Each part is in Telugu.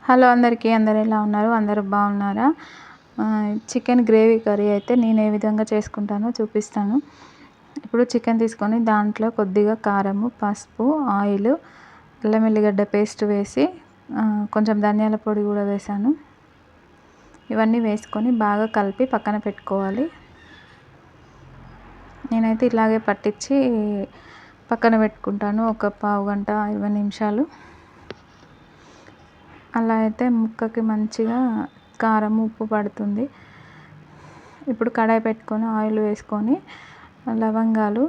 హలో అందరికీ, అందరు ఎలా ఉన్నారు? అందరూ బాగున్నారా? చికెన్ గ్రేవీ కర్రీ అయితే నేను ఏ విధంగా చేసుకుంటానో చూపిస్తాను. ఇప్పుడు చికెన్ తీసుకొని దాంట్లో కొద్దిగా కారము, పసుపు, ఆయిల్, అల్లం ఎల్లిగడ్డ పేస్ట్ వేసి కొంచెం ధనియాల పొడి కూడా వేసాను. ఇవన్నీ వేసుకొని బాగా కలిపి పక్కన పెట్టుకోవాలి. నేనైతే ఇలాగే పట్టించి పక్కన పెట్టుకుంటాను ఒక పావు గంట 20 నిమిషాలు. అలా అయితే ముక్కకి మంచిగా కారం, ఉప్పు పడుతుంది. ఇప్పుడు కడాయి పెట్టుకొని ఆయిల్ వేసుకొని లవంగాలు,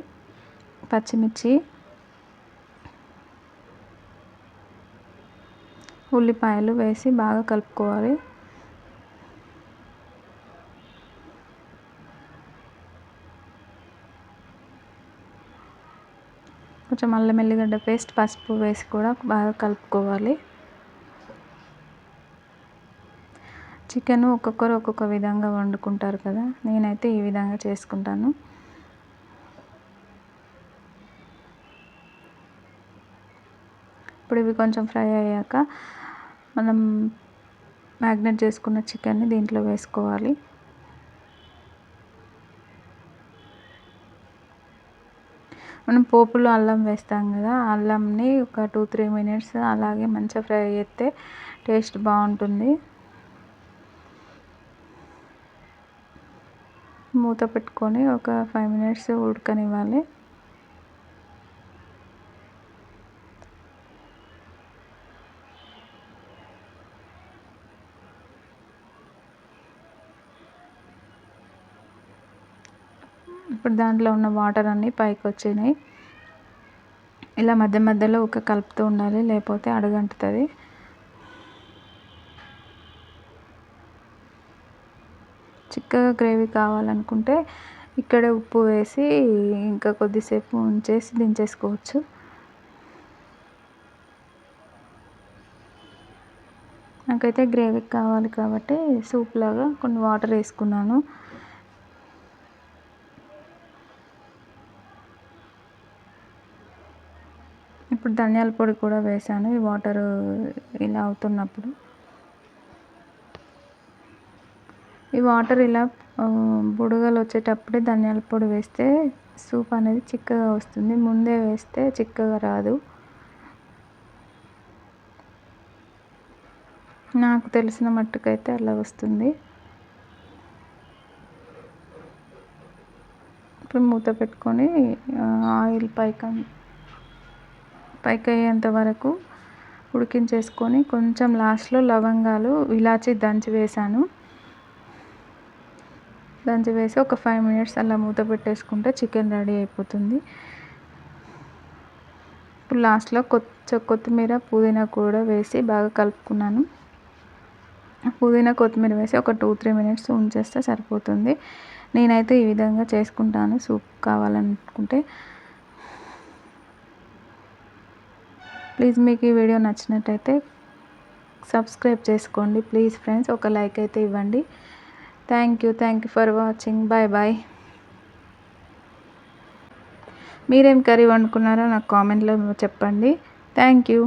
పచ్చిమిర్చి, ఉల్లిపాయలు వేసి బాగా కలుపుకోవాలి. కొంచెం అల్లం ఎల్లిగడ్డ పేస్ట్, పసుపు వేసి కూడా బాగా కలుపుకోవాలి. చికెన్ ఒక్కొక్కరు ఒక్కొక్క విధంగా వండుకుంటారు కదా, నేనైతే ఈ విధంగా చేసుకుంటాను. ఇప్పుడు ఇవి కొంచెం ఫ్రై అయ్యాక మనం మ్యాగ్నేట్ చేసుకున్న చికెన్ని దీంట్లో వేసుకోవాలి. మనం పోపులో అల్లం వేస్తాం కదా, అల్లంని ఒక 2-3 మినిట్స్ అలాగే మంచిగా ఫ్రై చేస్తే టేస్ట్ బాగుంటుంది. మూత పెట్టుకొని ఒక 5 మినిట్స్ ఉడకనివ్వాలి. ఇప్పుడు దాంట్లో ఉన్న వాటర్ అన్నీ పైకి వచ్చినాయి. ఇలా మధ్య మధ్యలో కలుపుతూ ఉండాలి, లేకపోతే అడుగంటుతుంది. చిక్కగా గ్రేవీ కావాలనుకుంటే ఇక్కడే ఉప్పు వేసి ఇంకా కొద్దిసేపు ఉంచేసి దించేసుకోవచ్చు. నాకైతే గ్రేవీ కావాలి కాబట్టి సూప్ లాగా కొన్ని వాటర్ వేసుకున్నాను. ఇప్పుడు ధనియాల పొడి కూడా వేసాను ఈ వాటర్ ఇలా అవుతున్నప్పుడు. ఈ వాటర్ ఇలా బుడగలు వచ్చేటప్పుడే ధనియాల పొడి వేస్తే సూప్ అనేది చిక్కగా వస్తుంది. ముందే వేస్తే చిక్కగా రాదు. నాకు తెలిసిన మట్టుకైతే అలా వస్తుంది. ఇప్పుడు మూత పెట్టుకొని ఆయిల్ పైకి అయ్యేంత వరకు ఉడికించేసుకొని కొంచెం లాస్ట్లో లవంగాలు, ఇలాచి దంచి వేసాను. దంచి వేసి ఒక 5 మినిట్స్ అలా మూత పెట్టేసుకుంటే చికెన్ రెడీ అయిపోతుంది. ఇప్పుడు లాస్ట్లో కొత్తిమీర, పుదీనా కూడా వేసి బాగా కలుపుకున్నాను. పుదీనా, కొత్తిమీర వేసి ఒక 2-3 మినిట్స్ ఉంచేస్తే సరిపోతుంది. నేనైతే ఈ విధంగా చేసుకుంటాను సూప్ కావాలనుకుంటే. ప్లీజ్ మీకు ఈ వీడియో నచ్చినట్టయితే సబ్స్క్రైబ్ చేసుకోండి ప్లీజ్ ఫ్రెండ్స్. ఒక లైక్ అయితే ఇవ్వండి. Thank you for watching. Bye. మీరేం కర్రీ వండుకున్నారో నాకు కామెంట్లో చెప్పండి. Thank you.